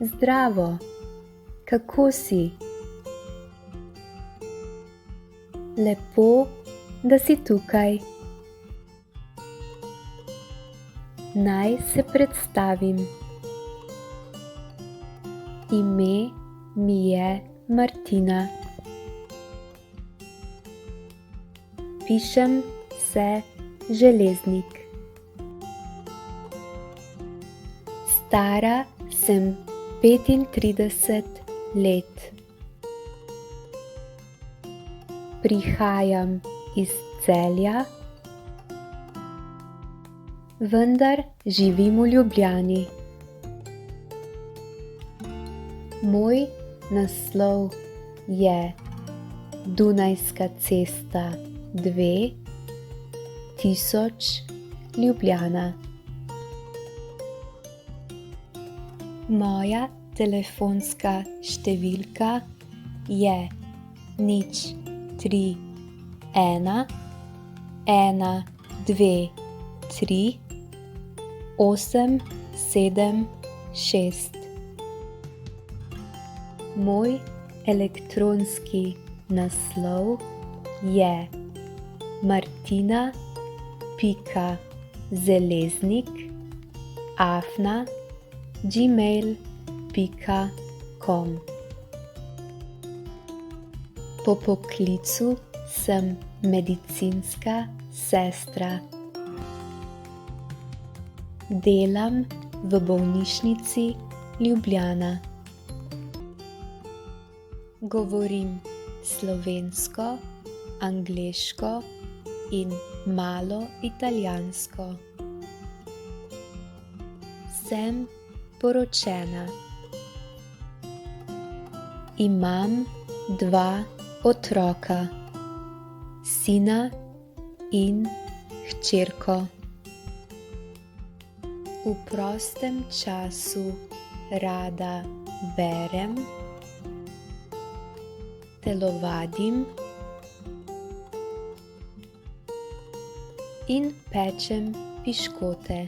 Zdravo, kako si? Lepo, da si tukaj. Naj se predstavim. Ime mi je Martina. Pišem se Železnik. Stara sem 35 let. Prihajam iz Celja, vendar živim v Ljubljani. Moj naslov je Dunajska cesta 2, 1000 Ljubljana. Moja telefonska številka je 031 123 876. Moj elektronski naslov je martina.zeleznik@gmail.com. Po poklicu sem medicinska sestra. Delam v bolnišnici Ljubljana. Govorim slovensko, angleško in malo italijansko. Sem poročena. Imam 2 otroka, sina in hčerko. V prostem času rada berem, telovadim in pečem piškote.